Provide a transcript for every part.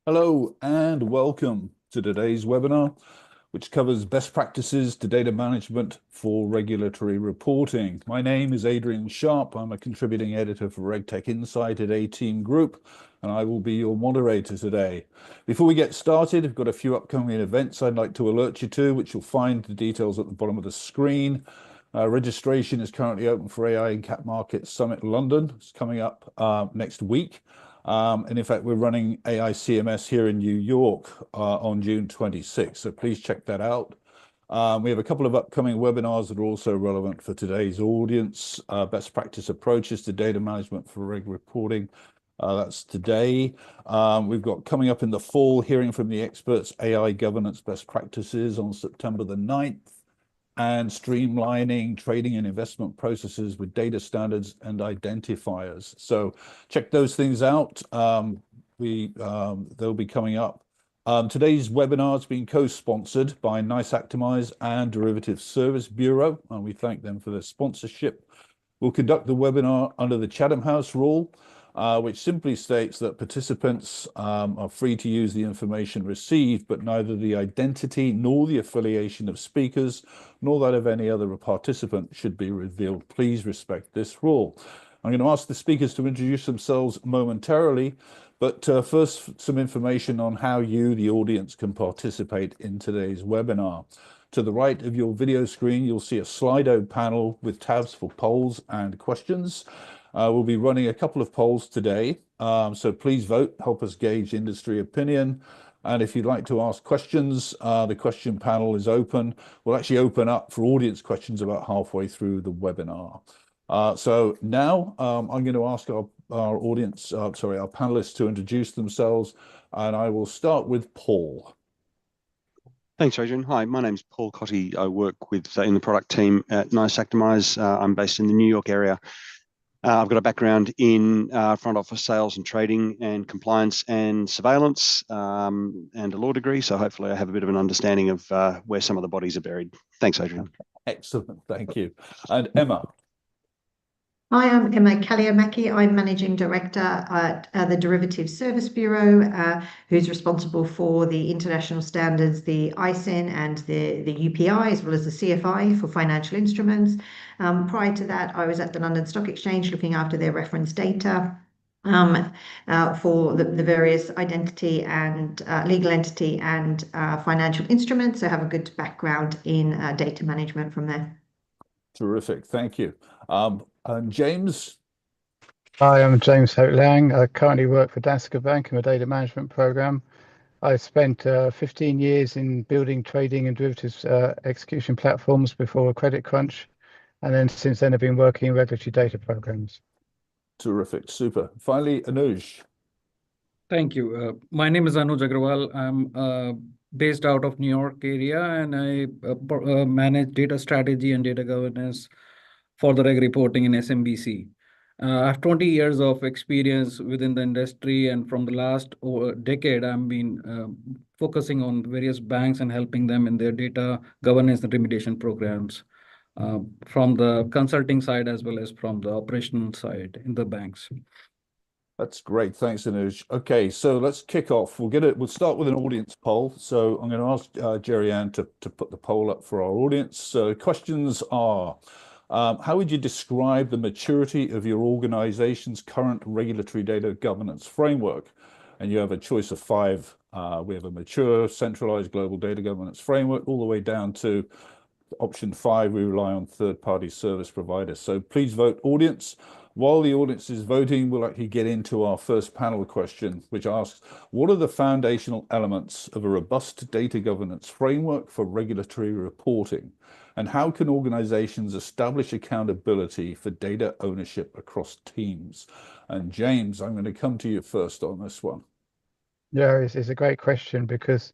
Hello and welcome to today's webinar, which covers best practices to data management for regulatory reporting. My name is Adrian Sharp. I'm a contributing editor for RegTech Insight at A-Team Group, and I will be your moderator today. Before we get started, I've got a few upcoming events I'd like to alert you to, which you'll find the details at the bottom of the screen. Registration is currently open for AI and Cap Markets Summit London. It's coming up next week. And in fact, we're running AI CMS here in New York on June 26th. So please check that out. We have a couple of upcoming webinars that are also relevant for today's audience. Best practice approaches to data management for reg reporting. That's today. We've got coming up in the fall, hearing from the experts, AI governance best practices on September the 9th. And streamlining trading and investment processes with data standards and identifiers. So check those things out. They'll be coming up. Today's webinar is being co-sponsored by NICE Actimize and Derivative Service Bureau, and we thank them for their sponsorship. We'll conduct the webinar under the Chatham House rule, which simply states that participants are free to use the information received, but neither the identity nor the affiliation of speakers, nor that of any other participant should be revealed. Please respect this rule. I'm going to ask the speakers to introduce themselves momentarily, but first, some information on how you, the audience, can participate in today's webinar. To the right of your video screen, you'll see a Slido panel with tabs for polls and questions. We'll be running a couple of polls today, so please vote, help us gauge industry opinion. And if you'd like to ask questions, the question panel is open. We'll actually open up for audience questions about halfway through the webinar. So now I'm going to ask our audience, our panelists to introduce themselves, and I will start with Paul. Thanks, Adrian. Hi, my name's Paul Cotty. I work with in the product team at NICE Actimize. I'm based in the New York area. I've got a background in front office sales and trading and compliance and surveillance and a law degree. So hopefully I have a bit of an understanding of where some of the bodies are buried. Thanks, Adrian. Excellent. Thank you. And Emma. Hi, I'm Emma Kaliomaki. I'm Managing Director at the Derivative Service Bureau, who's responsible for the international standards, the ISIN and the UPI, as well as the CFI for financial instruments. Prior to that, I was at the London Stock Exchange looking after their reference data for the various identity and legal entity and financial instruments. So I have a good background in data management from there. Terrific. Thank you. And James? Hi, I'm James Hope Lang. I currently work for Danske Bank in the data management program. I spent 15 years in building trading and derivatives execution platforms before Credit Crunch. And then since then, I've been working in regulatory data programs. Terrific. Super. Finally, Anuj. Thank you. My name is Anuj Agrawal. I'm based out of New York area, and I manage data strategy and data governance for the reg reporting in SMBC. I have 20 years of experience within the industry, and from the last decade, I've been focusing on various banks and helping them in their data governance and remediation programs from the consulting side as well as from the operational side in the banks. That's great. Thanks, Anuj. Okay, so let's kick off. We'll start with an audience poll. So I'm going to ask Jerry Ann to put the poll up for our audience. So questions are, how would you describe the maturity of your organization's current regulatory data governance framework? And you have a choice of 5. We have a mature, centralized global data governance framework, all the way down to option 5, we rely on third-party service providers. So please vote, audience. While the audience is voting, we'll actually get into our first panel question, which asks, what are the foundational elements of a robust data governance framework for regulatory reporting? And how can organizations establish accountability for data ownership across teams? And James, I'm going to come to you first on this one. Yeah, it's a great question because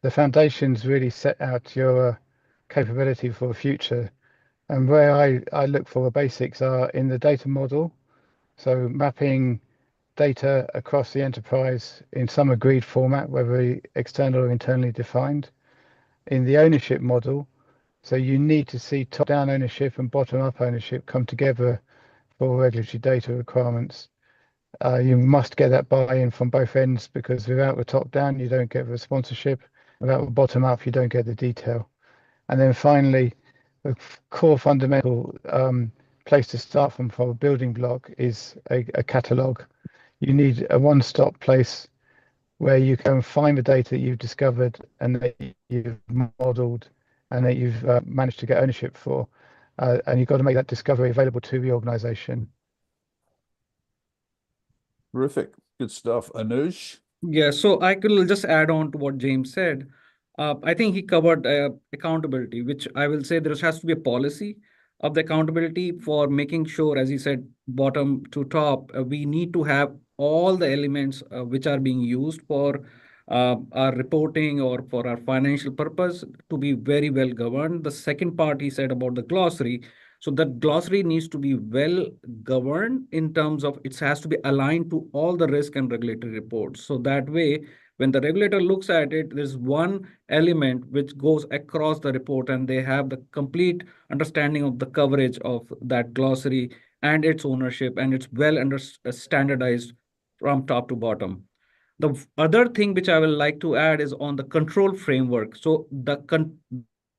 the foundations really set out your capability for the future. And where I look for the basics are in the data model. So mapping data across the enterprise in some agreed format, whether external or internally defined. In the ownership model, so you need to see top-down ownership and bottom-up ownership come together for regulatory data requirements. You must get that buy-in from both ends, because without the top down, you don't get the sponsorship. Without the bottom up, you don't get the detail. And then finally, the core fundamental place to start from for a building block is a catalog. You need a one-stop place where you can find the data that you've discovered and that you've modeled and that you've managed to get ownership for. And you've got to make that discovery available to the organization. Terrific. Good stuff. Anuj? Yeah, so I could just add on to what James said. I think he covered accountability, which I will say there has to be a policy of the accountability for making sure, as he said, bottom to top, we need to have all the elements which are being used for our reporting or for our financial purpose to be very well governed. The second part he said about the glossary. So that glossary needs to be well governed in terms of it has to be aligned to all the risk and regulatory reports. So that way, when the regulator looks at it, there's one element which goes across the report and they have the complete understanding of the coverage of that glossary and its ownership, and it's well standardized from top to bottom. The other thing which I will like to add is on the control framework. So the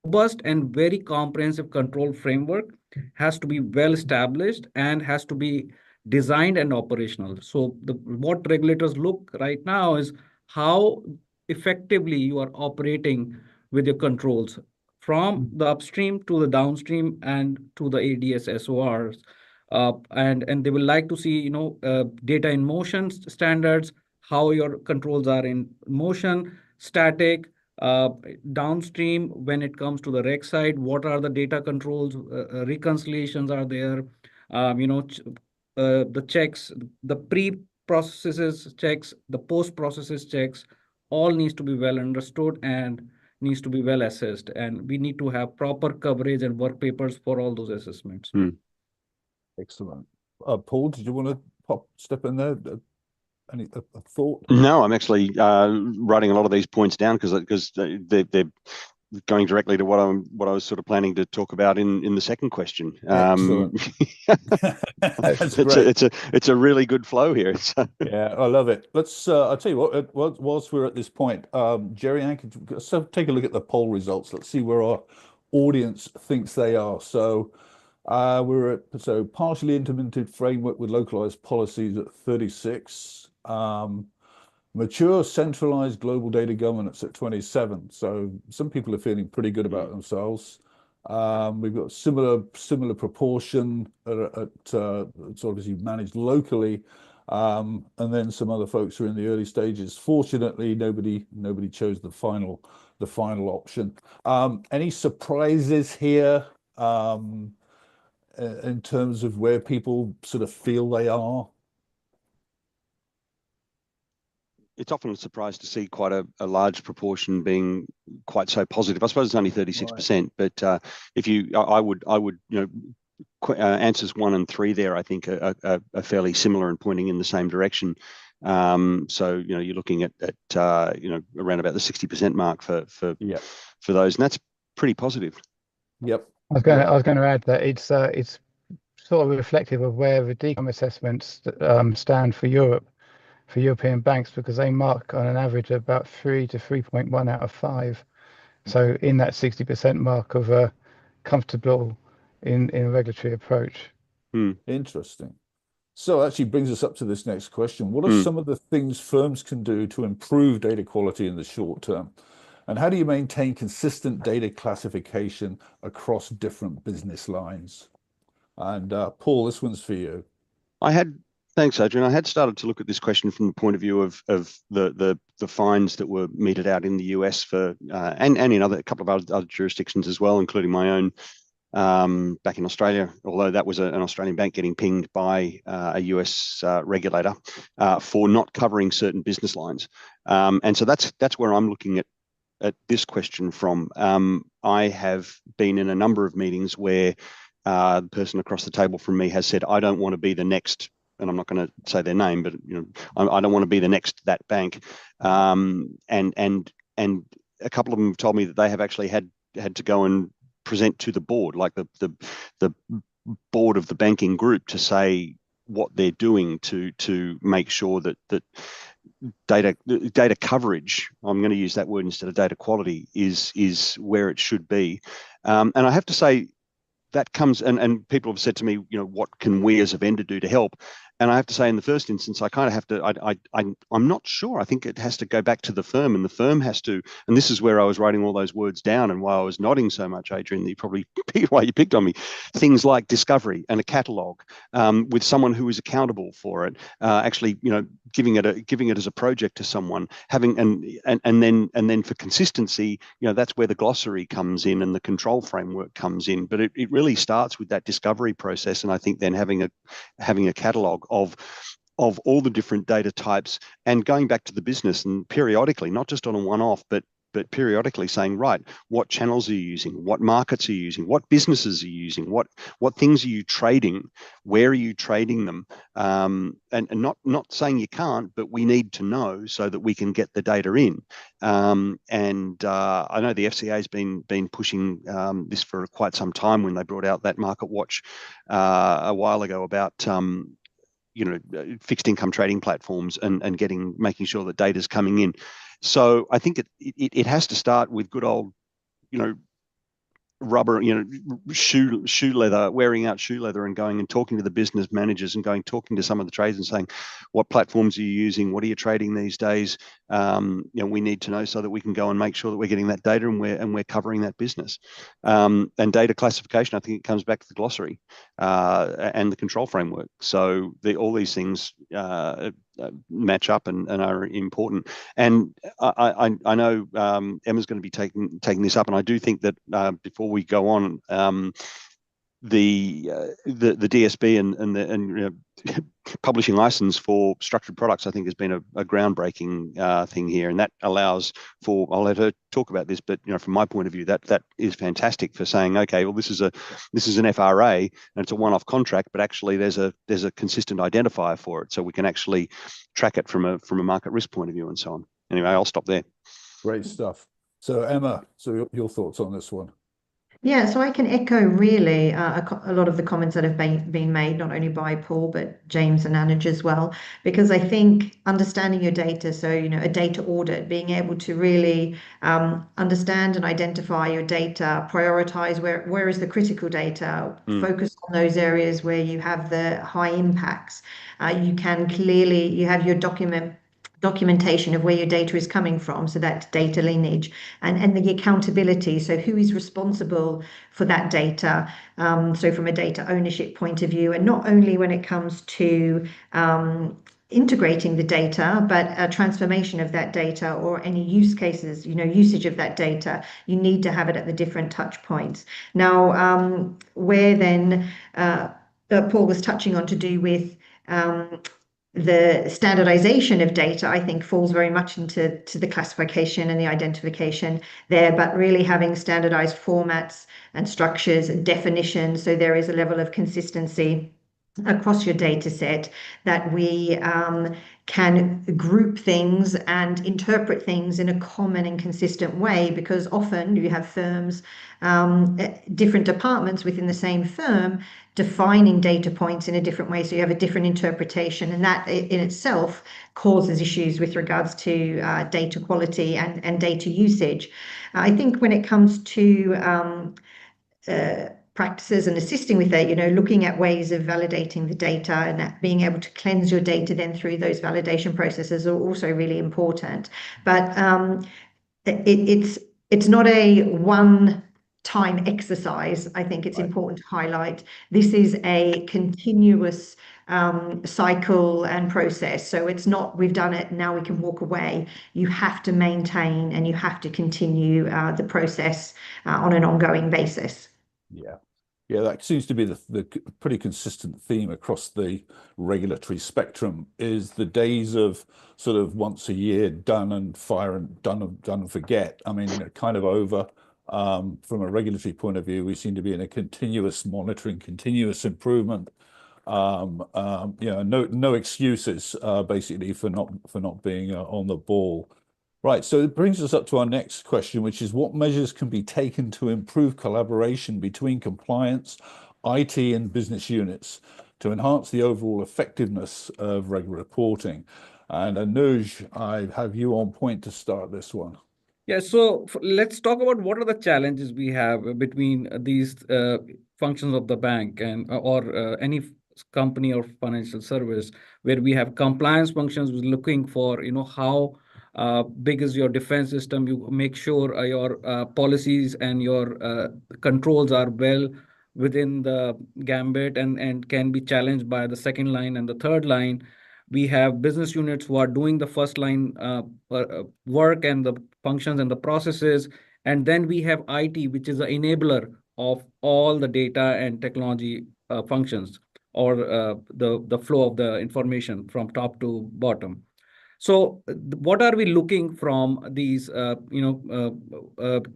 robust and very comprehensive control framework has to be well established and has to be designed and operational. So what regulators look right now is how effectively you are operating with your controls from the upstream to the downstream and to the ADS SORs. And they will like to see, data in motion standards, how your controls are in motion, static, uh, downstream when it comes to the rec side, what are the data controls, reconciliations are there, the checks, the pre-processes checks, the post-processes checks, all needs to be well understood and needs to be well assessed. And we need to have proper coverage and work papers for all those assessments. Excellent. Paul, did you want to step in there? Any a thought? No, I'm actually writing a lot of these points down because they're going directly to what I was sort of planning to talk about in the second question. Excellent. That's great. It's a really good flow here. Yeah, I love it. Let's I'll tell you what, whilst we're at this point, Jerry Ann, so take a look at the poll results. Let's see where our audience thinks they are. So we're at partially implemented framework with localized policies at 36. Mature centralized global data governance at 27. So some people are feeling pretty good about themselves. We've got similar proportion at it's obviously managed locally, and then some other folks are in the early stages. Fortunately, nobody chose the final option. Any surprises here in terms of where people sort of feel they are? It's often a surprise to see quite a large proportion being quite so positive. I suppose it's only 36%, but I would answers 1 and 3 there, I think are fairly similar and pointing in the same direction. So you're looking at around about the 60% mark for those, and that's pretty positive. Yep. I was going to add that it's sort of reflective of where the DCOM assessments stand for Europe, for European banks, because they mark on an average about 3 to 3.1 out of 5. So in that 60% mark of comfortable in a regulatory approach. Interesting. So actually brings us up to this next question. What are some of the things firms can do to improve data quality in the short term? And how do you maintain consistent data classification across different business lines? And Paul, this one's for you. Thanks, Adrian. I had started to look at this question from the point of view of the fines that were meted out in the US for and in a couple of other jurisdictions as well, including my own back in Australia. Although that was an Australian bank getting pinged by a US regulator for not covering certain business lines, and so that's where I'm looking at this question from. I have been in a number of meetings where the person across the table from me has said, "I don't want to be the next." And I'm not going to say their name, but I don't want to be the next that bank. And a couple of them have told me that they have actually had to go and present to the board, like the board of the banking group, to say what they're doing to make sure that data coverage, I'm going to use that word instead of data quality, is where it should be. And I have to say that comes, and people have said to me, what can we as a vendor do to help? And I have to say, in the first instance, I kind of have to, I'm not sure. I think it has to go back to the firm, and the firm has to, and this is where I was writing all those words down and why I was nodding so much, Adrian, that you probably, why you picked on me. Things like discovery and a catalog with someone who is accountable for it, actually, giving it as a project to someone, having, and then for consistency, that's where the glossary comes in and the control framework comes in. But it really starts with that discovery process. And I think then having a catalog of all the different data types and going back to the business and periodically, not just on a one-off, but periodically saying, right, what channels are you using? What markets are you using? What businesses are you using? What things are you trading? Where are you trading them? And not saying you can't, but we need to know so that we can get the data in. And I know the FCA has been pushing this for quite some time when they brought out that Market Watch a while ago about fixed income trading platforms and making sure that data is coming in. So I think it has to start with good old, rubber, shoe leather, wearing out shoe leather and going and talking to the business managers and talking to some of the trades and saying, what platforms are you using? What are you trading these days? We need to know so that we can go and make sure that we're getting that data and we're covering that business. And data classification, I think it comes back to the glossary and the control framework. So all these things match up and are important. And I know Emma's going to be taking this up, and I do think that before we go on, the DSB and the publishing license for structured products, I think, has been a groundbreaking thing here, and that allows for, I'll let her talk about this, but from my point of view, that is fantastic for saying, okay, well, this is an FRA and it's a one-off contract, but actually there's a consistent identifier for it, so we can actually track it from a market risk point of view and so on. Anyway, I'll stop there. Great stuff. So Emma, so your thoughts on this one? Yeah, so I can echo really a lot of the comments that have been made, not only by Paul, but James and Anuj as well, because I think understanding your data, so, a data audit, being able to really understand and identify your data, prioritize where is the critical data, focus on those areas where you have the high impacts. You have your documentation of where your data is coming from, so that data lineage and the accountability, so who is responsible for that data, so from a data ownership point of view, and not only when it comes to integrating the data, but a transformation of that data or any use cases, usage of that data, you need to have it at the different touch points. Now, where then Paul was touching on to do with the standardization of data, I think, falls very much into the classification and the identification there, but really having standardized formats and structures and definitions, so there is a level of consistency across your data set, that we can group things and interpret things in a common and consistent way, because often you have firms, different departments within the same firm, defining data points in a different way, so you have a different interpretation, and that in itself causes issues with regards to data quality and data usage. I think when it comes to practices and assisting with that, looking at ways of validating the data and that being able to cleanse your data then through those validation processes are also really important. But it's not a one-time exercise. I think it's important to highlight. This is a continuous cycle and process. So it's not, we've done it, now we can walk away. You have to maintain and you have to continue the process on an ongoing basis. Yeah, that seems to be the pretty consistent theme across the regulatory spectrum, is the days of sort of once a year done and fire and done and forget. I mean, kind of over. From a regulatory point of view, we seem to be in a continuous monitoring, continuous improvement. No excuses basically for not being on the ball. Right, so it brings us up to our next question, which is what measures can be taken to improve collaboration between compliance, IT, and business units? to enhance the overall effectiveness of regular reporting. And Anuj, I have you on point to start this one. Yeah, so let's talk about what are the challenges we have between these functions of the bank and or any company or financial service, where we have compliance functions looking for, how big is your defense system. You make sure your policies and your controls are well within the gambit and can be challenged by the second line and the third line. We have business units who are doing the first line work and the functions and the processes. And then we have IT, which is the enabler of all the data and technology functions, or the flow of the information from top to bottom. So what are we looking from these,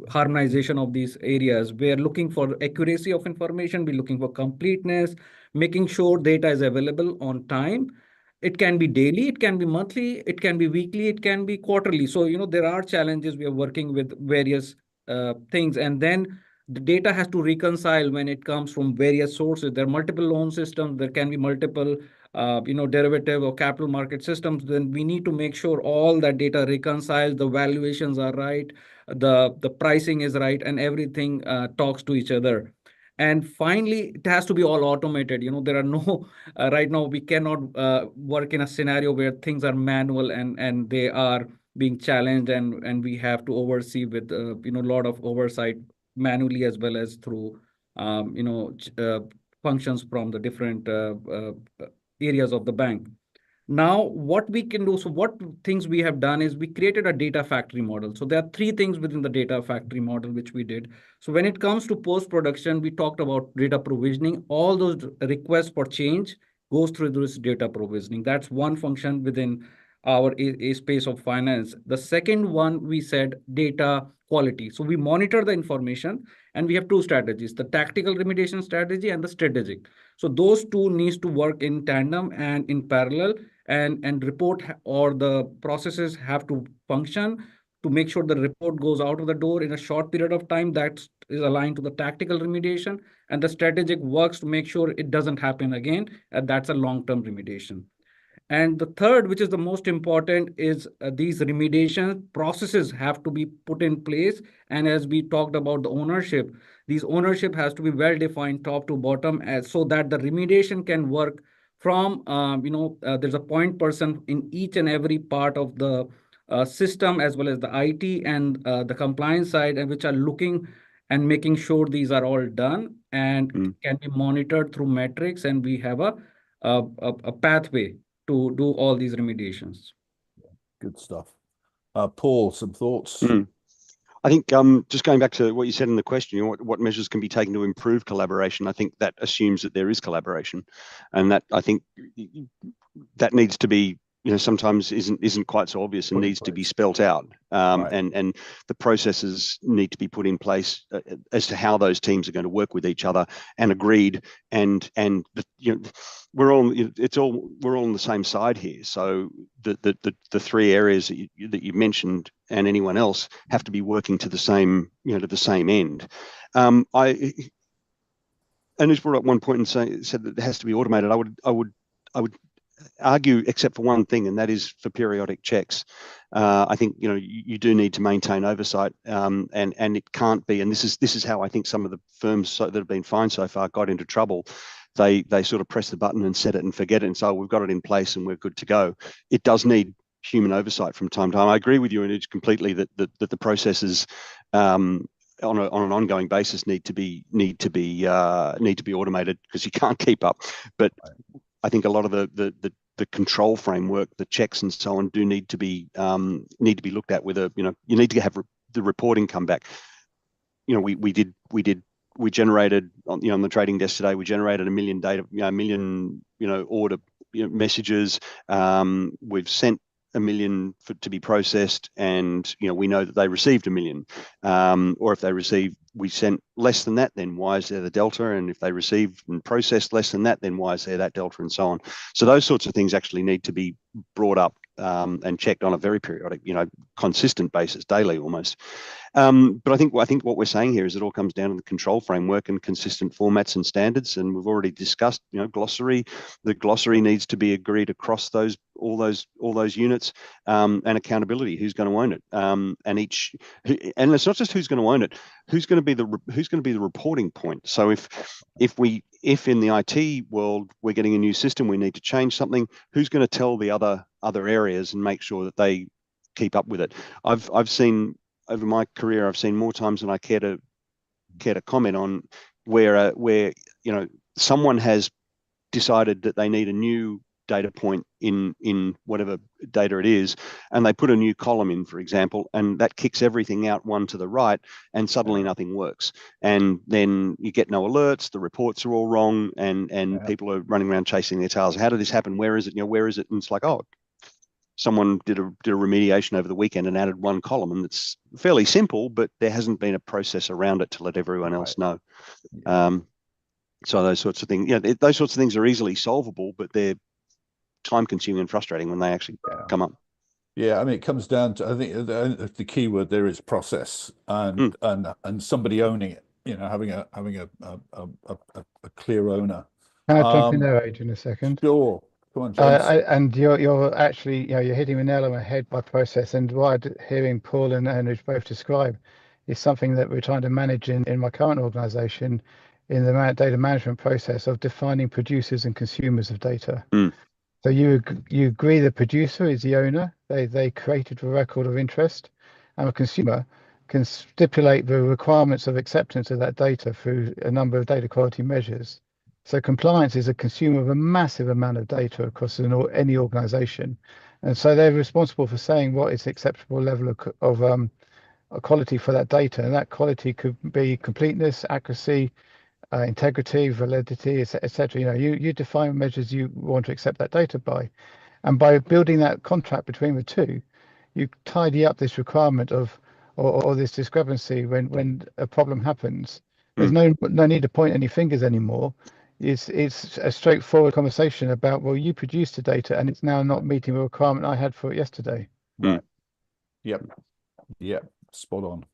harmonization of these areas? We're looking for accuracy of information. We're looking for completeness, making sure data is available on time. It can be daily, it can be monthly, it can be weekly, it can be quarterly. So, there are challenges. We are working with various things. And then the data has to reconcile when it comes from various sources. There are multiple loan systems. There can be multiple, derivative or capital market systems. Then we need to make sure all that data reconciles, the valuations are right, the pricing is right, and everything talks to each other. And finally, it has to be all automated. There are no, right now, we cannot work in a scenario where things are manual and they are being challenged, and we have to oversee with, a lot of oversight manually as well as through, functions from the different areas of the bank. Now, what we can do, so what things we have done is we created a data factory model. So there are three things within the data factory model which we did. So when it comes to post-production, we talked about data provisioning. All those requests for change goes through this data provisioning. That's one function within our a space of finance. The second one, we said data quality. So we monitor the information, and we have two strategies: the tactical remediation strategy and the strategic. So those two needs to work in tandem and in parallel, and report or the processes have to function to make sure the report goes out of the door in a short period of time. That is aligned to the tactical remediation, and the strategic works to make sure it doesn't happen again, and that's a long-term remediation. And the third, which is the most important, is these remediation processes have to be put in place. And as we talked about the ownership, these ownership has to be well defined top to bottom, so that the remediation can work from, there's a point person in each and every part of the system, as well as the IT and the compliance side, and which are looking and making sure these are all done and can be monitored through metrics. And we have a pathway to do all these remediations. Good stuff. Paul, some thoughts? I think just going back to what you said in the question, what measures can be taken to improve collaboration? I think that assumes that there is collaboration, and that I think that needs to be, sometimes isn't quite so obvious and needs to be spelt out. And the processes need to be put in place as to how those teams are going to work with each other and agreed. And we're all on the same side here. So the three areas that you mentioned and anyone else have to be working to the same end. And just brought up one point and said that it has to be automated. I would argue, except for one thing, and that is for periodic checks. I think you do need to maintain oversight, and it can't be. And this is how I think some of the firms that have been fined so far got into trouble. They sort of press the button and set it and forget it, and so we've got it in place and we're good to go. It does need human oversight from time to time. I agree with you, and it's completely that the processes on an ongoing basis need to be automated, because you can't keep up. But I think a lot of the control framework, the checks and so on, do need to be looked at with you need to have the reporting come back. We generated on the trading desk today. We generated 1 million order messages. We've sent 1 million to be processed, and we know that they received 1 million. Or if we sent less than that, then why is there the delta? And if they received and processed less than that, then why is there that delta, and so on? So those sorts of things actually need to be brought up and checked on a very periodic, consistent basis, daily almost. But I think what we're saying here is it all comes down to the control framework and consistent formats and standards. And we've already discussed, glossary. The glossary needs to be agreed across all those units, and accountability. Who's going to own it? And it's not just who's going to own it. Who's going to be the reporting point? So if in the IT world we're getting a new system, we need to change something. Who's going to tell the other areas and make sure that they keep up with it? I've seen over my career, I've seen more times than I care to comment on where someone has decided that they need a new data point in whatever data it is, and they put a new column in, for example, and that kicks everything out one to the right, and suddenly nothing works. And then you get no alerts, the reports are all wrong, and people are running around chasing their tails. How did this happen? Where is it? Where is it? And it's like, oh, someone did a remediation over the weekend and added one column, and it's fairly simple, but there hasn't been a process around it to let everyone else know. So those sorts of things, those sorts of things are easily solvable, but they're time-consuming and frustrating when they actually come up. Yeah, I mean, it comes down to, I think the key word there is process, and somebody owning it. Having a clear owner. Can I jump in there, Adrian, a second? Sure. Come on, James. And you're actually, you're hitting the nail on the head by process. And what I'm hearing Paul and Anuj both describe is something that we're trying to manage in my current organization, in the data management process of defining producers and consumers of data. So you agree the producer is the owner. They created a record of interest, and a consumer can stipulate the requirements of acceptance of that data through a number of data quality measures. So compliance is a consumer of a massive amount of data across any organization. And so they're responsible for saying what is acceptable level of quality for that data. And that quality could be completeness, accuracy, integrity, validity, etc. You define measures you want to accept that data by. And by building that contract between the two, you tidy up this requirement of or this discrepancy when a problem happens. There's no need to point any fingers anymore. It's a straightforward conversation about, well, you produced the data and it's now not meeting the requirement I had for it yesterday. Right. Yep. Spot on.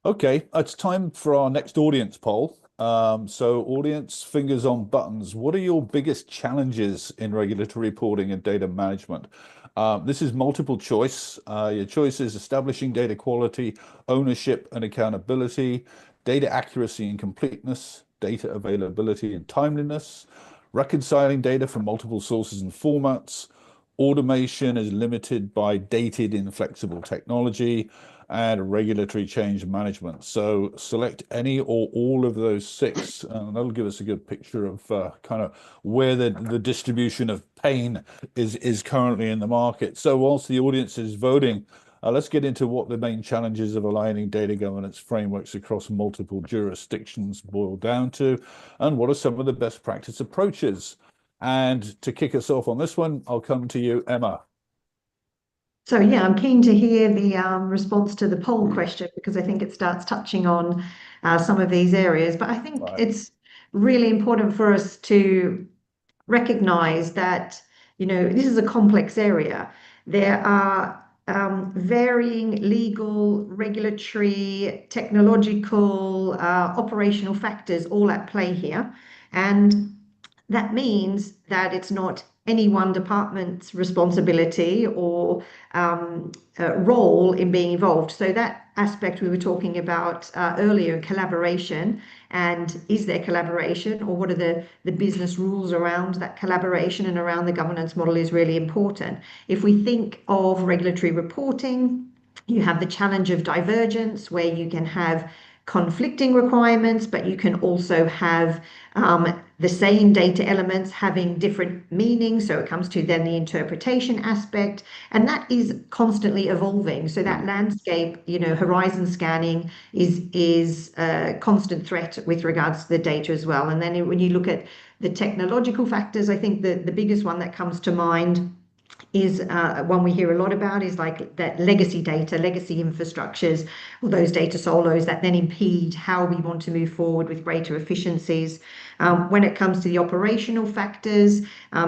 Okay, it's time for our next audience poll. So audience, fingers on buttons. What are your biggest challenges in regulatory reporting and data management? This is multiple choice. Your choice is establishing data quality, ownership and accountability, data accuracy and completeness, data availability and timeliness, reconciling data from multiple sources and formats, automation is limited by dated inflexible technology, and regulatory change management. So select any or all of those 6, and that'll give us a good picture of kind of where the distribution of pain is currently in the market. So whilst the audience is voting, let's get into what the main challenges of aligning data governance frameworks across multiple jurisdictions boil down to, and what are some of the best practice approaches. And to kick us off on this one, I'll come to you, Emma. So yeah, I'm keen to hear the response to the poll question, because I think it starts touching on some of these areas. But I think it's really important for us to recognize that, this is a complex area. There are varying legal, regulatory, technological, operational factors all at play here. And that means that it's not any one department's responsibility or role in being involved. So that aspect we were talking about earlier, collaboration, and is there collaboration, or what are the business rules around that collaboration and around the governance model, is really important. If we think of regulatory reporting, you have the challenge of divergence, where you can have conflicting requirements, but you can also have the same data elements having different meanings. So it comes to then the interpretation aspect, and that is constantly evolving. So that landscape, horizon scanning is a constant threat with regards to the data as well. And then when you look at the technological factors, I think the biggest one that comes to mind is one we hear a lot about, is like that legacy data, legacy infrastructures, or those data silos that then impede how we want to move forward with greater efficiencies. When it comes to the operational factors,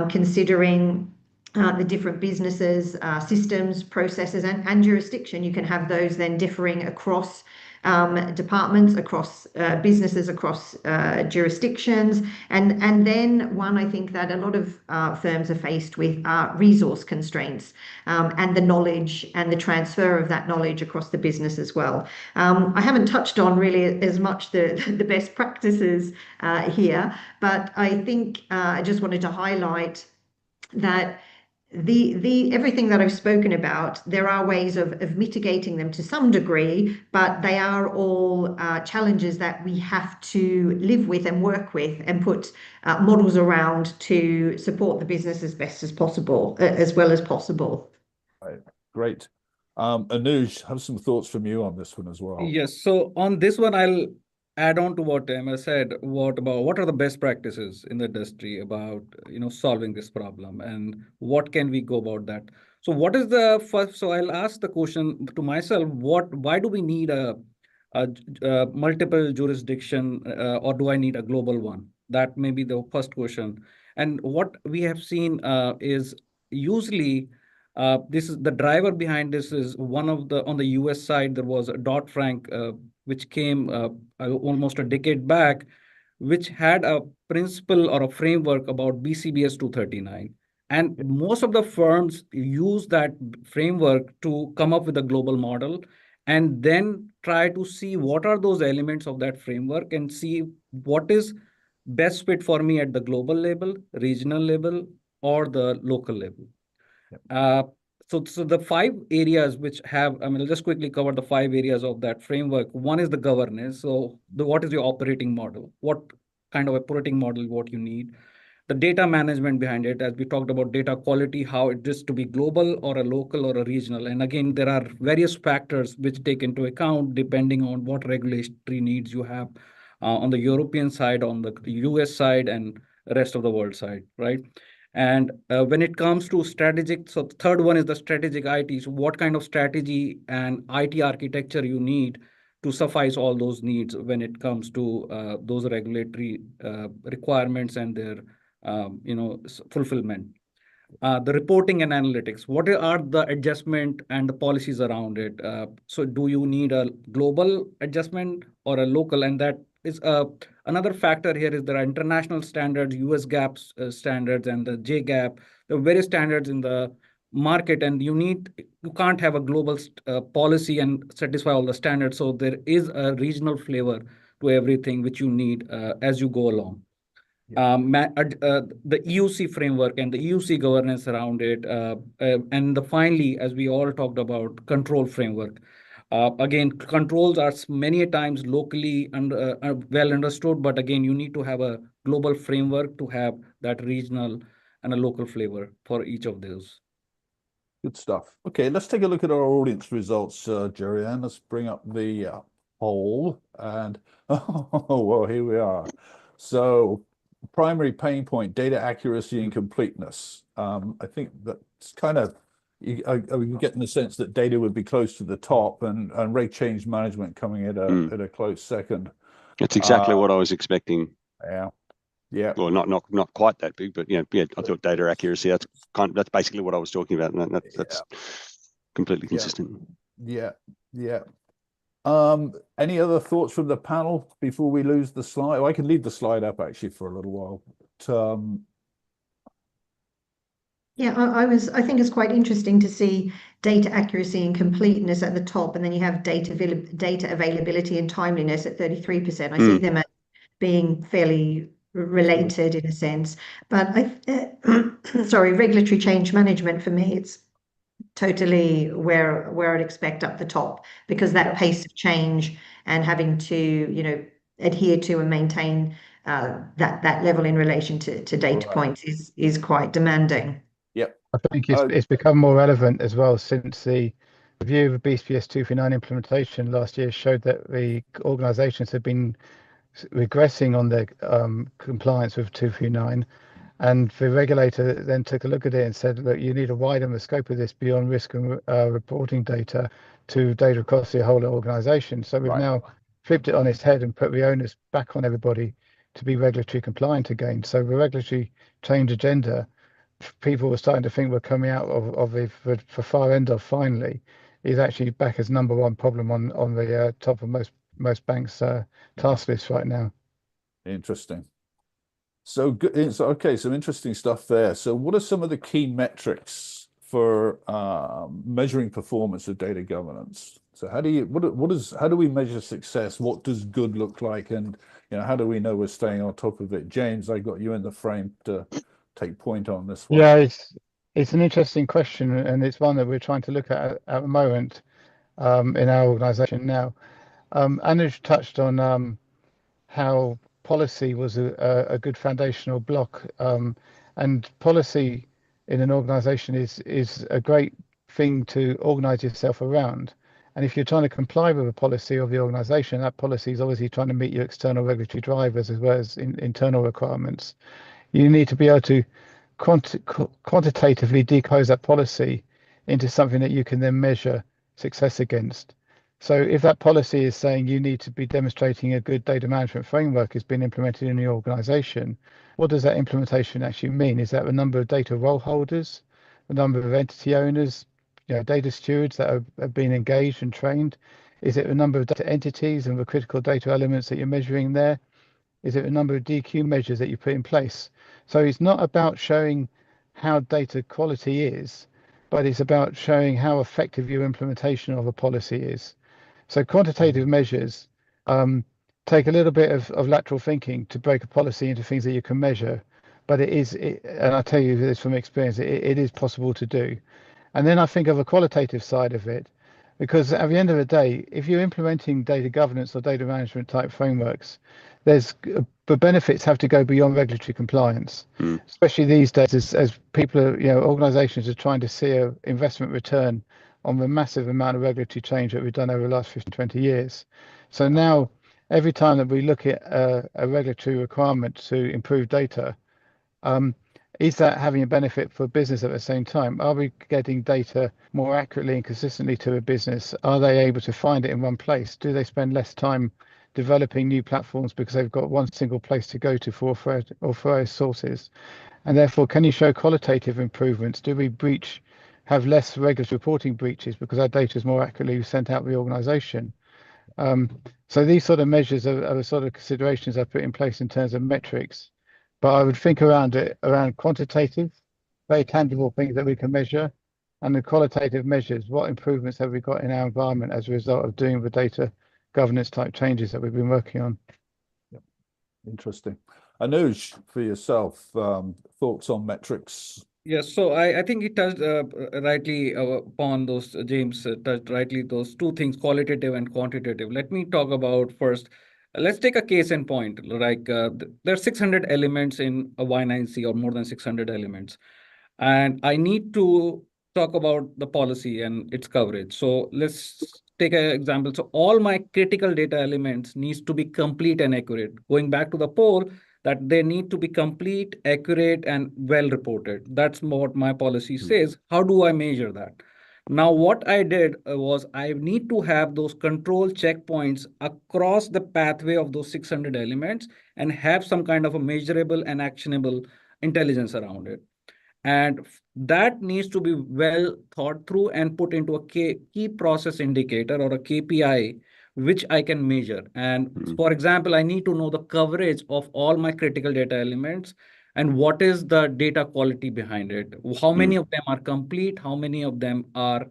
considering the different businesses, systems, processes, and jurisdiction. You can have those then differing across departments, across businesses, across jurisdictions. And then one, I think that a lot of firms are faced with are resource constraints, and the knowledge and the transfer of that knowledge across the business as well. I haven't touched on really as much the best practices here, but I think I just wanted to highlight that the everything that I've spoken about, there are ways of mitigating them to some degree, but they are all challenges that we have to live with and work with and put models around to support the business as best as possible, as well as possible. Right. Great. Anuj, have some thoughts from you on this one as well. Yes. So on this one, I'll add on to what Emma said. What are the best practices in the industry about solving this problem, and what can we go about that? So what is the first? So I'll ask the question to myself: why do we need a multiple jurisdiction, or do I need a global one? That may be the first question. And what we have seen is usually. This is the driver behind this is on the US side, there was a Dodd-Frank, which came almost a decade back, which had a principle or a framework about BCBS 239. And most of the firms use that framework to come up with a global model and then try to see what are those elements of that framework and see what is best fit for me at the global level, regional level, or the local level. So the 5 areas which have, I'll just quickly cover the 5 areas of that framework. One is the governance. So what is your operating model? What kind of operating model, what you need? The data management behind it, as we talked about data quality, how it is to be global or a local or a regional. And again, there are various factors which take into account depending on what regulatory needs you have on the European side, on the US side, and rest of the world side, right? And when it comes to strategic, so the third one is the strategic IT. So what kind of strategy and IT architecture you need to suffice all those needs when it comes to those regulatory requirements and their fulfillment. The reporting and analytics, what are the adjustment and the policies around it? So do you need a global adjustment or a local? And that is another factor here is there are international standards, US GAAP standards, and the JGAAP. There are various standards in the market, and you can't have a global policy and satisfy all the standards. So there is a regional flavor to everything which you need as you go along. The EUC framework and the EUC governance around it, and finally, as we all talked about, control framework. Again, controls are many times locally well understood, but again, you need to have a global framework to have that regional and a local flavor for each of those. Good stuff. Okay, let's take a look at our audience results, Jerry, and let's bring up the poll. And oh, well, here we are. So, primary pain point, data accuracy and completeness. I think that's kind of, are you getting the sense that data would be close to the top and rate change management coming at a close second? That's exactly what I was expecting. Yeah. Well, not quite that big, but yeah, I thought data accuracy, that's basically what I was talking about. And that's completely consistent. Yeah. Any other thoughts from the panel before we lose the slide? I can leave the slide up actually for a little while. But, yeah, I think it's quite interesting to see data accuracy and completeness at the top, and then you have data availability and timeliness at 33%. I see them as being fairly related in a sense, but sorry, regulatory change management for me, it's totally where I'd expect up the top, because that pace of change and having to adhere to and maintain that level in relation to data points is quite demanding. I think it's become more relevant as well since the review of BCBS 239 implementation last year showed that the organisations have been regressing on their compliance with 239, and the regulator then took a look at it and said, look, you need to widen the scope of this beyond risk and reporting data to data across the whole organisation. So we've now flipped it on its head and put the onus back on everybody to be regulatory compliant again. So the regulatory change agenda people were starting to think we're coming out of the for far end of finally, is actually back as #1 problem on the top of most banks' task list right now. Interesting. So good. So, okay, some interesting stuff there. So what are some of the key metrics for measuring performance of data governance? So how do we measure success? What does good look like? And how do we know we're staying on top of it? James, I got you in the frame to take point on this one. Yeah, it's an interesting question, and it's one that we're trying to look at the moment in our organization now. Anuj touched on how policy was a good foundational block, and policy in an organization is a great thing to organize yourself around. And if you're trying to comply with a policy of the organization, that policy is obviously trying to meet your external regulatory drivers as well as internal requirements. You need to be able to quantitatively decompose that policy into something that you can then measure success against. So if that policy is saying you need to be demonstrating a good data management framework has been implemented in the organization, what does that implementation actually mean? Is that the number of data role holders, the number of entity owners, data stewards that have been engaged and trained? Is it the number of data entities and the critical data elements that you're measuring there? Is it the number of DQ measures that you put in place? So it's not about showing how data quality is, but it's about showing how effective your implementation of a policy is. So quantitative measures take a little bit of lateral thinking to break a policy into things that you can measure, but and I tell you this from experience, it is possible to do. And then I think of a qualitative side of it, because at the end of the day, if you're implementing data governance or data management type frameworks, the benefits have to go beyond regulatory compliance, especially these days as people are, organizations are trying to see an investment return on the massive amount of regulatory change that we've done over the last 15, 20 years. So now, every time that we look at a regulatory requirement to improve data, is that having a benefit for business at the same time? Are we getting data more accurately and consistently to a business? Are they able to find it in one place? Do they spend less time developing new platforms because they've got one single place to go to for authorized sources? And therefore, can you show qualitative improvements? Do we have less regulatory reporting breaches because our data is more accurately sent out the organization? So these sort of measures are the sort of considerations I put in place in terms of metrics. But I would think around quantitative, very tangible things that we can measure, and the qualitative measures. What improvements have we got in our environment as a result of doing the data governance type changes that we've been working on? Yep. Interesting. Anuj, for yourself, thoughts on metrics? Yes, so I think he touched rightly upon those, James touched rightly those two things, qualitative and quantitative. Let me talk about first. Let's take a case in point. Like there are 600 elements in a Y9C or more than 600 elements. And I need to talk about the policy and its coverage. So let's take an example. So all my critical data elements needs to be complete and accurate. Going back to the poll, that they need to be complete, accurate, and well reported. That's what my policy says. How do I measure that? Now, what I did was I need to have those control checkpoints across the pathway of those 600 elements and have some kind of a measurable and actionable intelligence around it. And that needs to be well thought through and put into a key process indicator or a KPI, which I can measure. And for example, I need to know the coverage of all my critical data elements and what is the data quality behind it. How many of them are complete? How many of them are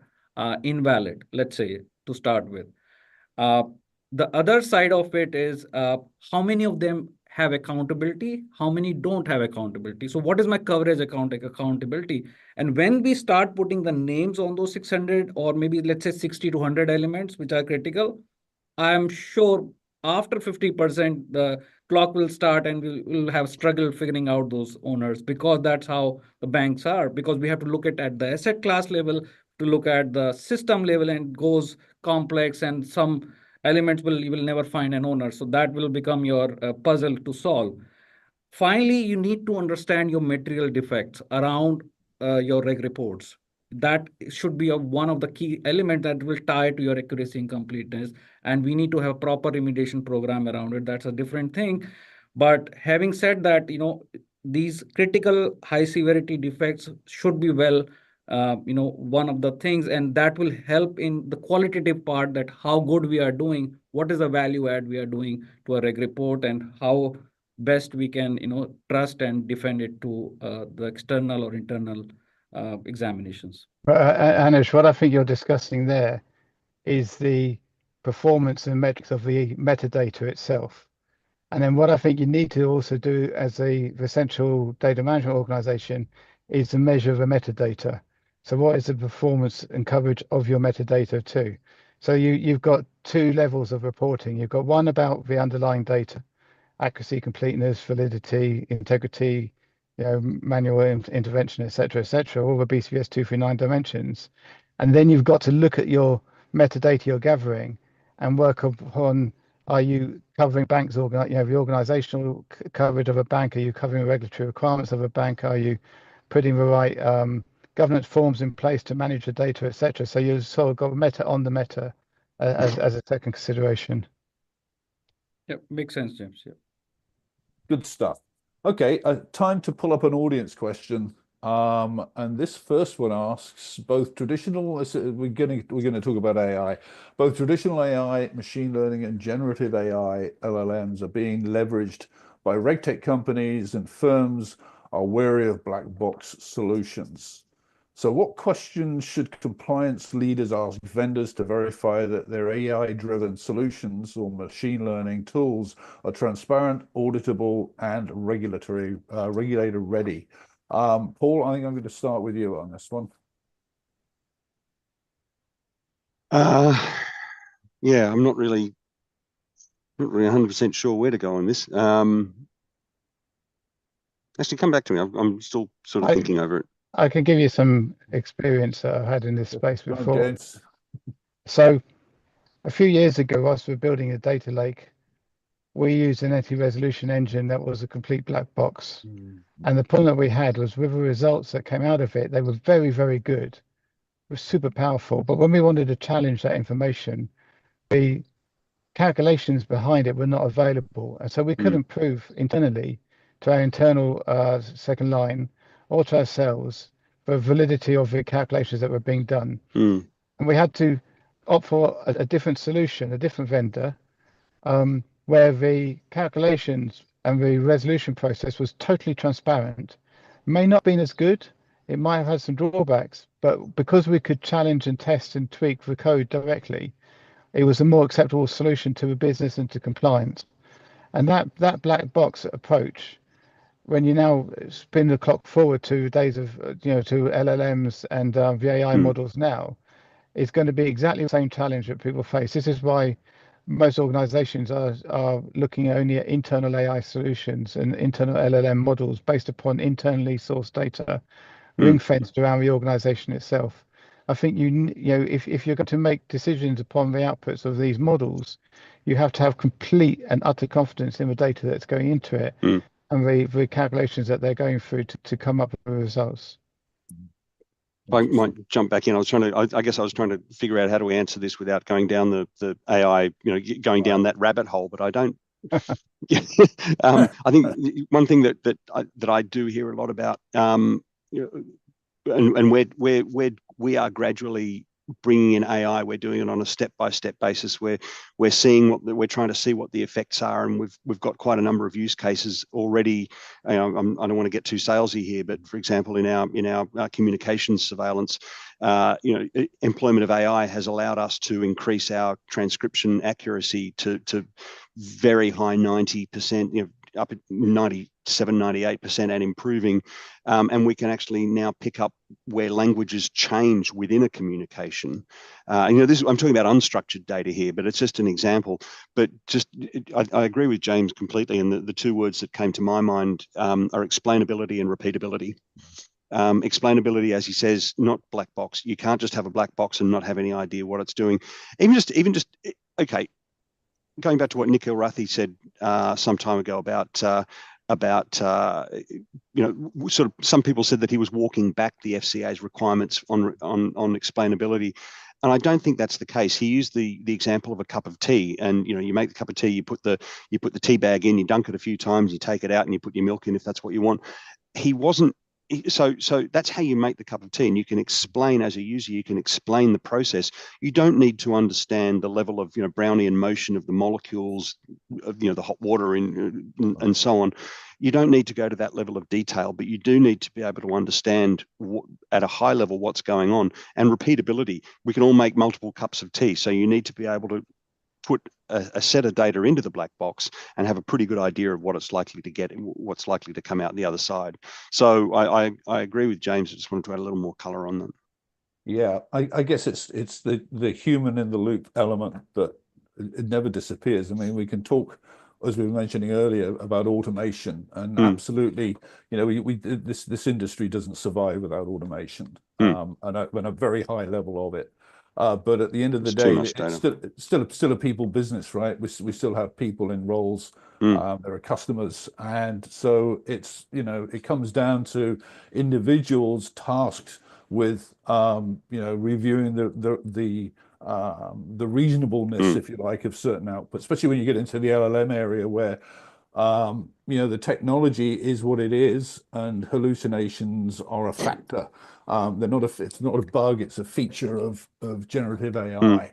invalid, let's say, to start with. The other side of it is how many of them have accountability, how many don't have accountability. So what is my coverage accountability? And when we start putting the names on those 600 or maybe let's say 60 to 100 elements, which are critical, I'm sure after 50%, the clock will start and we'll have struggle figuring out those owners, because that's how the banks are, because we have to look at the asset class level, to look at the system level, and it goes complex, and some elements you will never find an owner. So that will become your puzzle to solve. Finally, you need to understand your material defects around your reg reports. That should be one of the key elements that will tie to your accuracy and completeness. And we need to have a proper remediation program around it. That's a different thing. But having said that, these critical high severity defects should be well, one of the things, and that will help in the qualitative part, that how good we are doing, what is the value add we are doing to a reg report, and how best we can, trust and defend it to the external or internal examinations. Anuj, what I think you're discussing there is the performance and metrics of the metadata itself. And then what I think you need to also do as the central data management organization is to measure the metadata. So what is the performance and coverage of your metadata too? So you've got two levels of reporting. You've got one about the underlying data, accuracy, completeness, validity, integrity, manual intervention, et cetera, all the BCBS 239 dimensions. And then you've got to look at your metadata you're gathering and work upon, are you covering banks, the organizational coverage of a bank? Are you covering the regulatory requirements of a bank? Are you putting the right governance forms in place to manage the data, et cetera? So you've sort of got meta on the meta as a second consideration. Yep, makes sense, James. Yeah. Good stuff. Okay, time to pull up an audience question. And this first one asks, both traditional, we're going to talk about AI, both traditional AI, machine learning, and generative AI, LLMs, are being leveraged by regtech companies, and firms are wary of black box solutions. So what questions should compliance leaders ask vendors to verify that their AI-driven solutions or machine learning tools are transparent, auditable, and regulator ready? Paul, I think I'm going to start with you on this one. Yeah, I'm not really 100% sure where to go on this. Actually, come back to me. I'm still sort of thinking over it. I can give you some experience that I've had in this space before. Okay. So a few years ago, whilst we were building a data lake, we used an anti-resolution engine that was a complete black box. And the problem that we had was with the results that came out of it, they were very, very good, were super powerful. But when we wanted to challenge that information, the calculations behind it were not available. And so we couldn't prove internally to our internal second line or to ourselves the validity of the calculations that were being done. And we had to opt for a different solution, a different vendor, where the calculations and the resolution process was totally transparent. May not have been as good, it might have had some drawbacks, but because we could challenge and test and tweak the code directly, it was a more acceptable solution to the business and to compliance. And that black box approach, when you now spin the clock forward to days of, to LLMs and the AI models now, it's going to be exactly the same challenge that people face. This is why most organizations are looking only at internal AI solutions and internal LLM models based upon internally sourced data, ring-fenced around the organization itself. I think if you're going to make decisions upon the outputs of these models, you have to have complete and utter confidence in the data that's going into it and the calculations that they're going through to come up with the results. I might jump back in. I guess I was trying to figure out how do we answer this without going down the AI, going down that rabbit hole, but I don't. I think one thing that I do hear a lot about, and where we are gradually bringing in AI, we're doing it on a step-by-step basis where we're trying to see what the effects are, and we've got quite a number of use cases already. I don't want to get too salesy here, but for example, in our communications surveillance, employment of AI has allowed us to increase our transcription accuracy to very high 90%, up at 97, 98% and improving. And we can actually now pick up where languages change within a communication. I'm talking about unstructured data here, but it's just an example. But I agree with James completely. And the two words that came to my mind are explainability and repeatability. Explainability, as he says, not black box. You can't just have a black box and not have any idea what it's doing. Even just okay. Going back to what Nick Elrathi said some time ago about sort of some people said that he was walking back the FCA's requirements on explainability. And I don't think that's the case. He used the example of a cup of tea, and you make the cup of tea, you put the tea bag in, you dunk it a few times, you take it out, and you put your milk in if that's what you want. He wasn't. So that's how you make the cup of tea, and you can explain as a user, you can explain the process. You don't need to understand the level of Brownian motion of the molecules, of the hot water and so on. You don't need to go to that level of detail, but you do need to be able to understand at a high level what's going on, and repeatability. We can all make multiple cups of tea, so you need to be able to put a set of data into the black box and have a pretty good idea of what it's likely to get and what's likely to come out the other side. So I agree with James. I just wanted to add a little more color on that. Yeah, I guess it's the human in the loop element that it never disappears. I mean, we can talk, as we were mentioning earlier, about automation, and absolutely, this industry doesn't survive without automation, and a very high level of it. But at the end of the day, it's still a people business, right? We still have people in roles. There are customers, and so it's it comes down to individuals tasked with reviewing the reasonableness, if you like, of certain outputs, especially when you get into the LLM area where the technology is what it is, and hallucinations are a factor. It's not a bug, it's a feature of generative AI.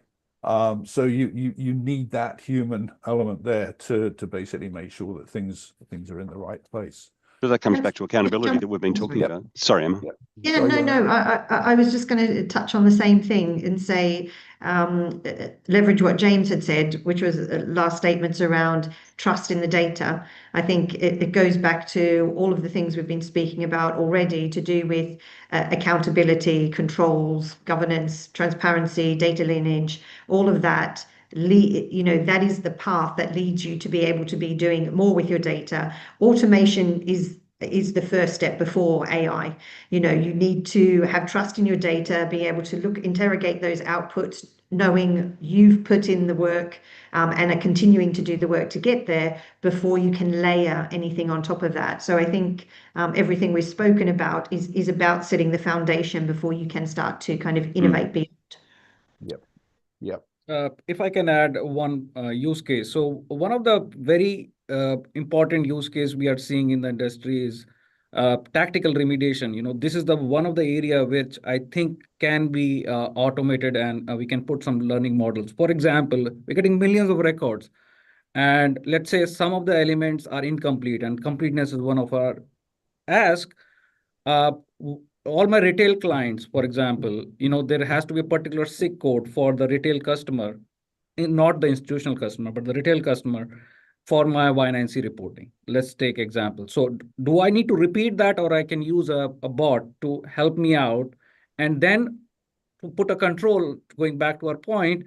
So you need that human element there to basically make sure that things are in the right place. So that comes back to accountability that we've been talking about. Sorry, Emma. Yeah, no. I was just going to touch on the same thing and say, leverage what James had said, which was last statements around trust in the data. I think it goes back to all of the things we've been speaking about already to do with accountability, controls, governance, transparency, data lineage, all of that. That is the path that leads you to be able to be doing more with your data. Automation is the first step before AI. You need to have trust in your data, be able to interrogate those outputs, knowing you've put in the work and are continuing to do the work to get there before you can layer anything on top of that. So I think everything we've spoken about is about setting the foundation before you can start to kind of innovate beyond. Yep. If I can add one use case. So one of the very important use case we are seeing in the industry is tactical remediation. This is one of the area which I think can be automated, and we can put some learning models. For example, we're getting millions of records, and let's say some of the elements are incomplete, and completeness is one of our ask. All my retail clients, for example, there has to be a particular SIC code for the retail customer, not the institutional customer, but the retail customer for my Y9C reporting. Let's take example. So do I need to repeat that, or I can use a bot to help me out? And then to put a control, going back to our point,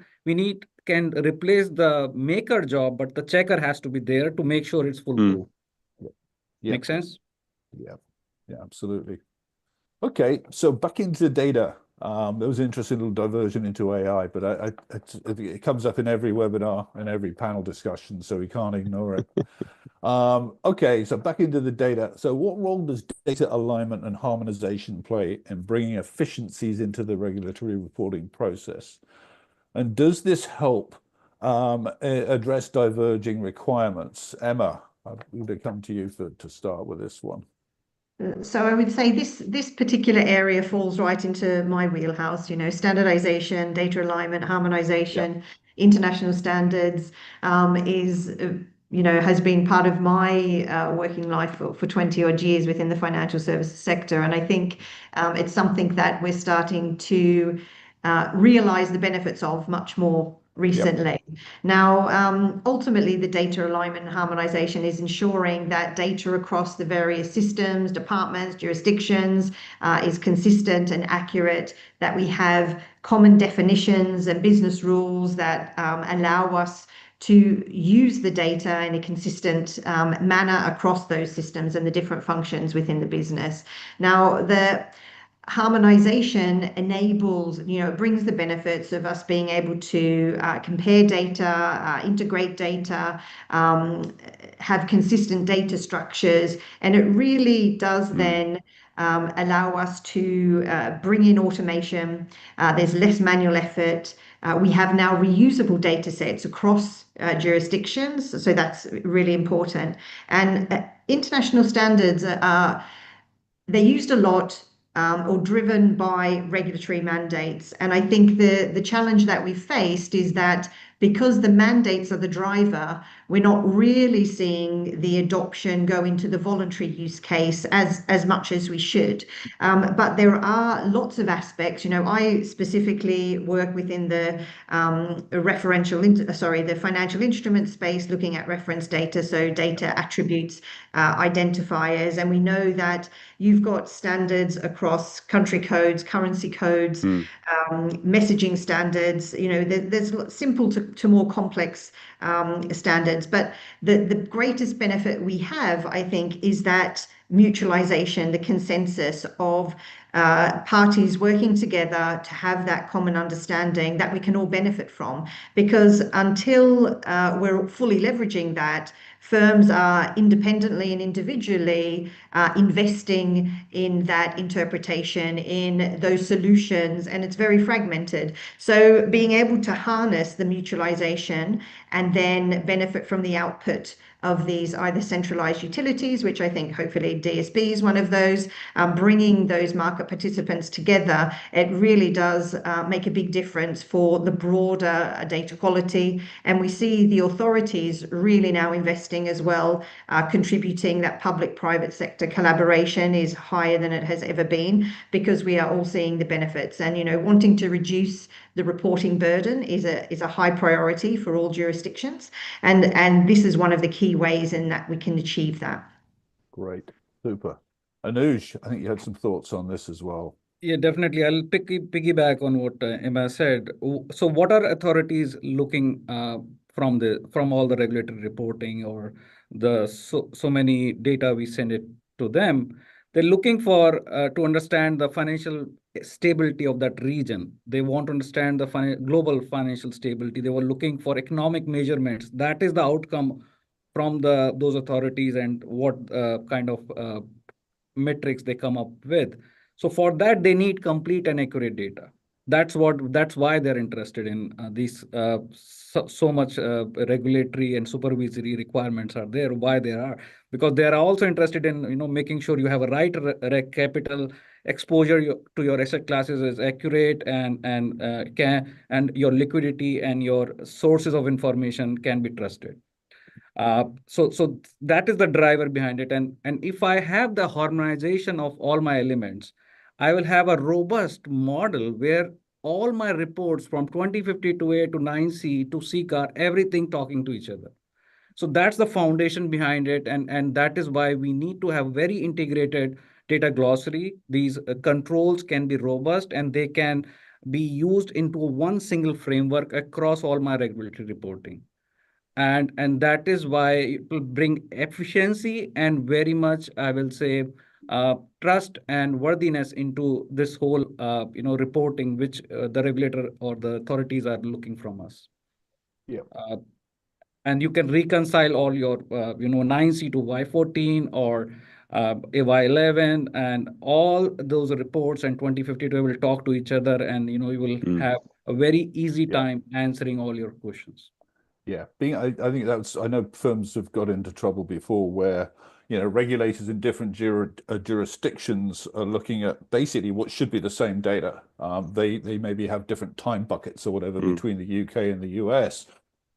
can replace the maker job, but the checker has to be there to make sure it's foolproof. Make sense? Yeah, absolutely. Okay, so back into data. There was an interesting little diversion into AI, but it comes up in every webinar and every panel discussion, so we can't ignore it. Okay, so back into the data. So what role does data alignment and harmonization play in bringing efficiencies into the regulatory reporting process? And does this help address diverging requirements? Emma, I'm going to come to you to start with this one. So I would say this particular area falls right into my wheelhouse. Standardization, data alignment, harmonization, international standards has been part of my working life for 20 odd years within the financial services sector. And I think it's something that we're starting to realize the benefits of much more recently. Now, ultimately, the data alignment and harmonization is ensuring that data across the various systems, departments, jurisdictions is consistent and accurate, that we have common definitions and business rules that allow us to use the data in a consistent manner across those systems and the different functions within the business. Now, the harmonization enables, brings the benefits of us being able to compare data, integrate data, have consistent data structures, and it really does then allow us to bring in automation. There's less manual effort. We have now reusable data sets across jurisdictions, so that's really important. And international standards they're used a lot or driven by regulatory mandates. And I think the challenge that we faced is that because the mandates are the driver, we're not really seeing the adoption go into the voluntary use case as much as we should. But there are lots of aspects. I specifically work within the the financial instrument space, looking at reference data, so data attributes, identifiers, and we know that you've got standards across country codes, currency codes, messaging standards. There's simple to more complex standards. But the greatest benefit we have, I think, is that mutualization, the consensus of parties working together to have that common understanding that we can all benefit from. Because until we're fully leveraging that, firms are independently and individually investing in that interpretation, in those solutions, and it's very fragmented. So being able to harness the mutualization and then benefit from the output of these either centralized utilities, which I think hopefully DSB is one of those, bringing those market participants together, it really does make a big difference for the broader data quality. And we see the authorities really now investing as well, contributing. That public-private sector collaboration is higher than it has ever been, because we are all seeing the benefits. And wanting to reduce the reporting burden is a high priority for all jurisdictions, and this is one of the key ways in that we can achieve that. Great, super. Anuj, I think you had some thoughts on this as well. Yeah, definitely. I'll piggyback on what Emma said. So what are authorities looking from all the regulatory reporting or the so many data we send it to them? They're looking for to understand the financial stability of that region. They want to understand the global financial stability. They were looking for economic measurements. That is the outcome from those authorities, and what kind of metrics they come up with. So for that, they need complete and accurate data. That's why they're interested in these so much regulatory and supervisory requirements are there. Why they are? Because they are also interested in making sure you have a right capital exposure to your asset classes is accurate, and your liquidity and your sources of information can be trusted. So that is the driver behind it. And if I have the harmonization of all my elements, I will have a robust model where all my reports from 2052A to 9C to CCAR, everything talking to each other. So that's the foundation behind it. And that is why we need to have very integrated data glossary. These controls can be robust, and they can be used into one single framework across all my regulatory reporting. And that is why it will bring efficiency and very much, I will say, trust and worthiness into this whole reporting, which the regulator or the authorities are looking from us. Yeah. And you can reconcile all your 9C to Y14 or Y11, and all those reports and 2052 will talk to each other, and you will have a very easy time answering all your questions. Yeah, I think I know firms have got into trouble before where regulators in different jurisdictions are looking at basically what should be the same data. They maybe have different time buckets or whatever between the UK and the US,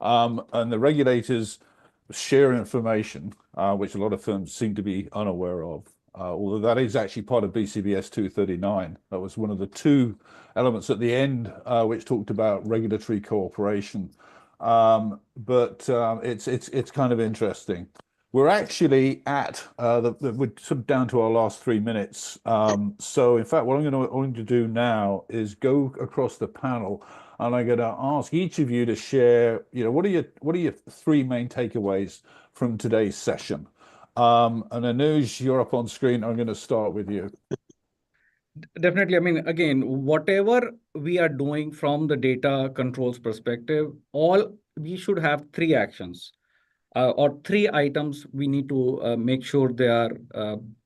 and the regulators share information which a lot of firms seem to be unaware of. Although that is actually part of BCBS 239. That was one of the two elements at the end which talked about regulatory cooperation. But it's kind of interesting. We're actually at we're sort of down to our last 3 minutes. So in fact, what I'm going to do now is go across the panel, and I'm going to ask each of you to share, what are your 3 main takeaways from today's session? And Anuj, you're up on screen. I'm going to start with you. Definitely. I mean, again, whatever we are doing from the data controls perspective, we should have 3 actions. or 3 items we need to make sure they are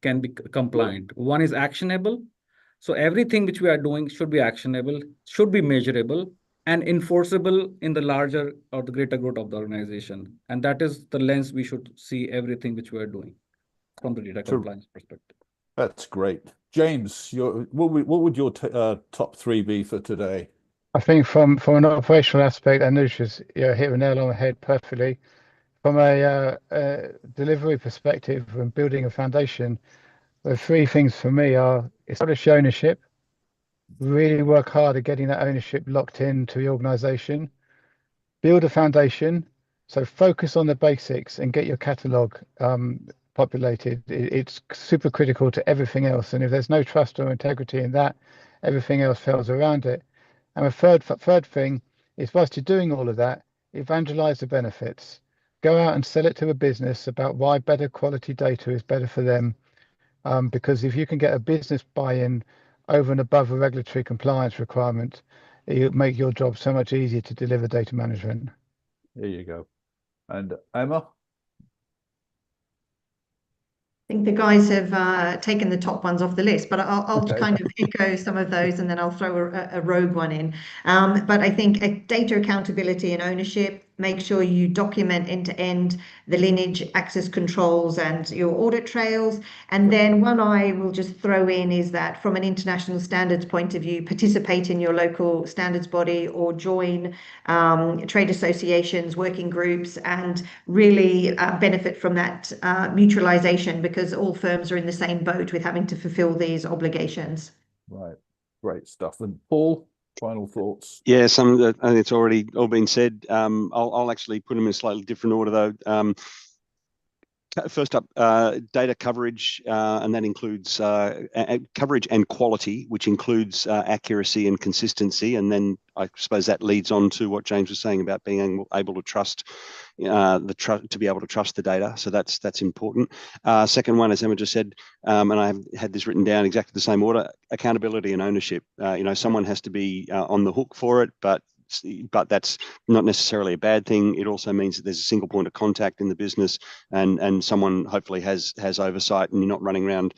can be compliant. One is actionable. So everything which we are doing should be actionable, should be measurable, and enforceable in the larger or the greater growth of the organization. And that is the lens we should see everything which we are doing from the data compliance perspective. That's great. James, what would your top 3 be for today? I think from an operational aspect, Anuj has hit the nail on the head perfectly. From a delivery perspective and building a foundation, the 3 things for me are establish ownership, really work hard at getting that ownership locked into the organization, build a foundation, so focus on the basics and get your catalog populated. It's super critical to everything else, and if there's no trust or integrity in that, everything else fails around it. And a third thing is, whilst you're doing all of that, evangelize the benefits. Go out and sell it to a business about why better quality data is better for them. Because if you can get a business buy-in over and above a regulatory compliance requirement, it'll make your job so much easier to deliver data management. There you go. And Emma? I think the guys have taken the top ones off the list, but I'll Okay. kind of echo some of those, and then I'll throw a rogue one in. But I think data accountability and ownership, make sure you document end to end the lineage, access controls, and your audit trails. And then one I will just throw in is that from an international standards point of view, participate in your local standards body or join trade associations, working groups, and really benefit from that mutualization, because all firms are in the same boat with having to fulfill these obligations. Right. Great stuff. And Paul, final thoughts? Yeah, some I think it's already all been said. I'll actually put them in a slightly different order though. First up, data coverage, and that includes coverage and quality, which includes accuracy and consistency. And then I suppose that leads on to what James was saying about being able to trust to be able to trust the data. So that's important. Second one, as Emma just said, and I have had this written down exactly the same order: accountability and ownership. Someone has to be on the hook for it, but that's not necessarily a bad thing. It also means that there's a single point of contact in the business, and someone hopefully has oversight, and you're not running around,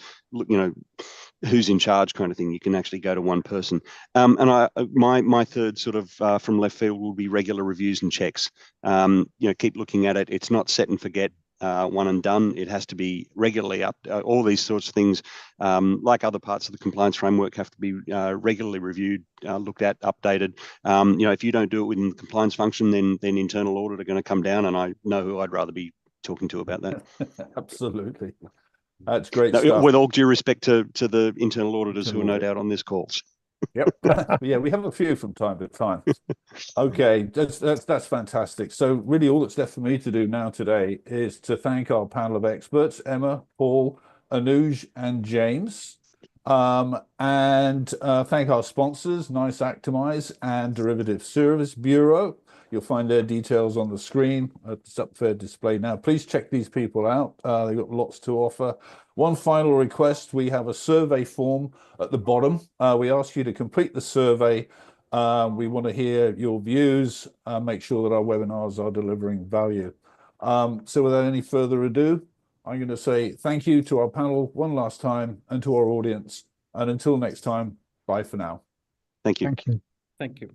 who's in charge kind of thing. You can actually go to one person. And my third sort of from left field will be regular reviews and checks. Keep looking at it. It's not set and forget. One and done. It has to be regularly up. All these sorts of things, like other parts of the compliance framework, have to be regularly reviewed, looked at, updated. If you don't do it within the compliance function, then internal audit are going to come down, and I know who I'd rather be talking to about that. Absolutely. That's great stuff. With all due respect to the internal auditors who are no doubt on this call. Yep. Yeah, we have a few from time to time. Okay, that's fantastic. So really all that's left for me to do now today is to thank our panel of experts, Emma, Paul, Anuj, and James. And thank our sponsors, NICE Actimize and Derivative Service Bureau. You'll find their details on the screen. It's up for display now. Please check these people out. They've got lots to offer. One final request: we have a survey form at the bottom. We ask you to complete the survey. We want to hear your views, make sure that our webinars are delivering value. So without any further ado, I'm going to say thank you to our panel one last time, and to our audience. And until next time, bye for now. Thank you. Thank you. Thank you.